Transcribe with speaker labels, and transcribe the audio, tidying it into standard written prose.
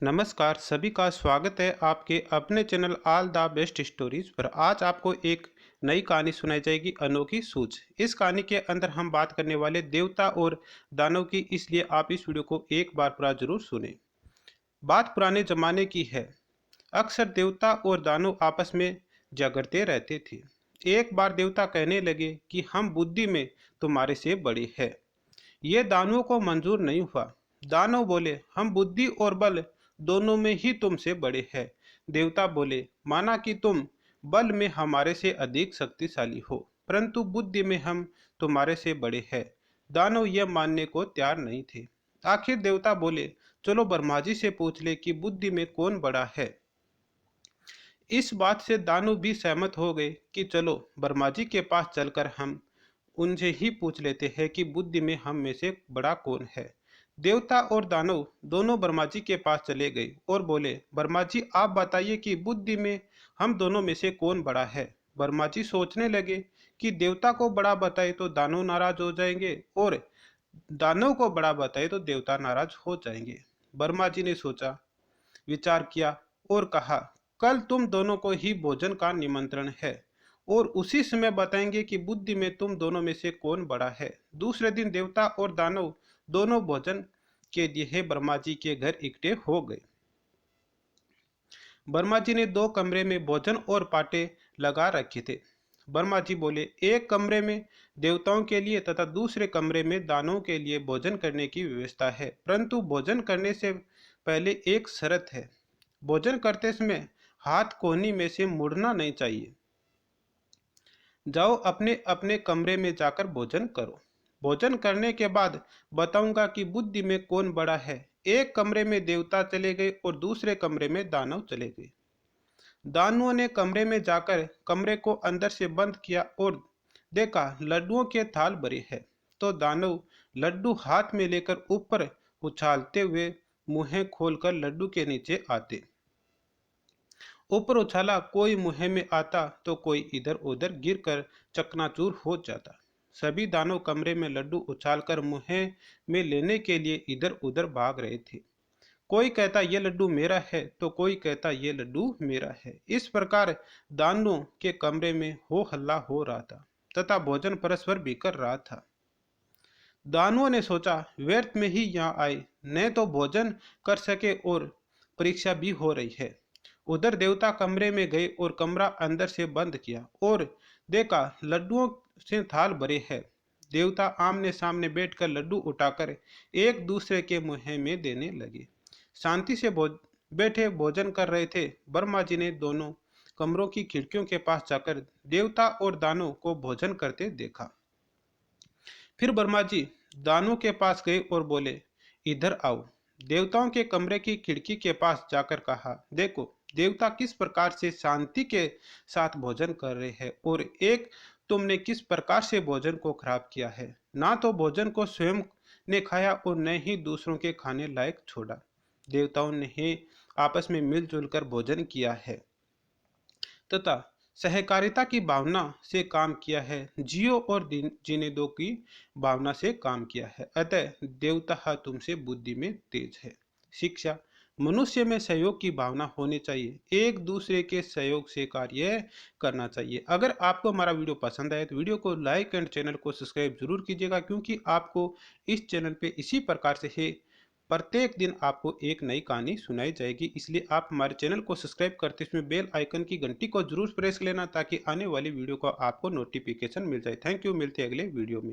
Speaker 1: नमस्कार, सभी का स्वागत है आपके अपने channel all the best stories पर। आज आपको एक नई कहानी सुनाई जाएगी, अनोखी सूझ। इस कहानी के अंदर हम बात करने वाले देवता और दानव की, इसलिए आप इस वीडियो को एक बार पूरा जरूर सुने। बात पुराने जमाने की है। अक्सर देवता और दानव आपस में झगड़ते रहते थे। एक बार देवता कहने लगे कि हम बुद्धि में तुम्हारे से बड़े हैं। ये दानवों को मंजूर नहीं हुआ। दानव बोले, हम बुद्धि और बल दोनों में ही तुमसे बड़े हैं। देवता बोले, माना कि तुम बल में हमारे से अधिक शक्तिशाली हो, परंतु बुद्धि में हम तुम्हारे से बड़े हैं। दानव यह मानने को तैयार नहीं थे। आखिर देवता बोले, चलो ब्रह्मा जी से पूछ ले कि बुद्धि में कौन बड़ा है। इस बात से दानव भी सहमत हो गए कि चलो ब्रह्मा जी के पास चलकर हम उनसे ही पूछ लेते हैं कि बुद्धि में हम में से बड़ा कौन है। देवता और दानव दोनों ब्रह्मा जी के पास चले गए और बोले, ब्रह्मा जी आप बताइए कि बुद्धि में हम दोनों में से कौन बड़ा है। ब्रह्मा जी सोचने लगे कि देवता को बड़ा बताए तो दानव नाराज हो जाएंगे और दानव को बड़ा बताए तो देवता नाराज हो जाएंगे। ब्रह्मा जी ने सोचा, विचार किया और कहा, कल तुम दोनों को ही भोजन का निमंत्रण है और उसी समय बताएंगे कि बुद्धि में तुम दोनों में से कौन बड़ा है। दूसरे दिन देवता और दानव दोनों भोजन के लिए ब्रह्मा जी के घर इकट्ठे हो गए। ब्रह्मा जी ने दो कमरे में भोजन और पाटे लगा रखे थे। ब्रह्मा जी बोले, एक कमरे में देवताओं के लिए तथा दूसरे कमरे में दानवों के लिए भोजन करने की व्यवस्था है, परंतु भोजन करने से पहले एक शर्त है। भोजन करते समय हाथ कोहनी में से मुड़ना नहीं चाहिए। जाओ अपने अपने कमरे में जाकर भोजन करो। भोजन करने के बाद बताऊंगा कि बुद्धि में कौन बड़ा है। एक कमरे में देवता चले गए और दूसरे कमरे में दानव चले गए। दानवों ने कमरे में जाकर कमरे को अंदर से बंद किया और देखा लड्डुओं के थाल भरे हैं। तो दानव लड्डू हाथ में लेकर ऊपर उछालते हुए मुंह खोलकर लड्डू के नीचे आते। ऊपर उछाला, कोई मुंह में आता तो कोई इधर उधर गिरकर चकनाचूर हो जाता। सभी दानव कमरे में लड्डू उछालकर मुंह में लेने के लिए इधर उधर भाग रहे थे। कोई कहता ये लड्डू मेरा है तो कोई कहता ये लड्डू मेरा है। इस प्रकार दानवों के कमरे में हो हल्ला हो रहा था तथा भोजन परस्पर बिखर रहा था। दानवों ने सोचा, व्यर्थ में ही यहाँ आए, न तो भोजन कर सके और परीक्षा भी हो रही है। उधर देवता कमरे में गए और कमरा अंदर से बंद किया और देखा लड्डुओं से थाल भरे हैं। देवता आमने सामने बैठकर लड्डू उठाकर एक दूसरे के मुंह में देने लगे। शांति से बैठे भोजन कर रहे थे। ब्रह्मा जी ने दोनों कमरों की खिड़कियों के पास जाकर देवता और दानव को भोजन करते देखा। फिर ब्रह्मा जी दानवों के पास गए और बोले, इधर आओ। देवताओं के कमरे की खिड़की के पास जाकर कहा, देखो देवता किस प्रकार से शांति के साथ भोजन कर रहे हैं और एक तुमने किस प्रकार से भोजन को खराब किया है। ना तो भोजन को स्वयं ने खाया और न ही दूसरों के खाने लायक छोड़ा। देवताओं ने ही आपस में मिलजुल कर भोजन किया है तथा सहकारिता की भावना से काम किया है। जियो और जीने दो की भावना से काम किया है। अतः देवता तुमसे बुद्धि में तेज है। शिक्षा, मनुष्य में सहयोग की भावना होनी चाहिए। एक दूसरे के सहयोग से कार्य करना चाहिए। अगर आपको हमारा वीडियो पसंद आए तो वीडियो को लाइक एंड चैनल को सब्सक्राइब जरूर कीजिएगा, क्योंकि आपको इस चैनल पे इसी प्रकार से है प्रत्येक दिन आपको एक नई कहानी सुनाई जाएगी। इसलिए आप हमारे चैनल को सब्सक्राइब करते समय बेल आइकन की घंटी को जरूर प्रेस कर लेना, ताकि आने वाली वीडियो का आपको नोटिफिकेशन मिल जाए। थैंक यू, मिलते हैं अगले वीडियो में।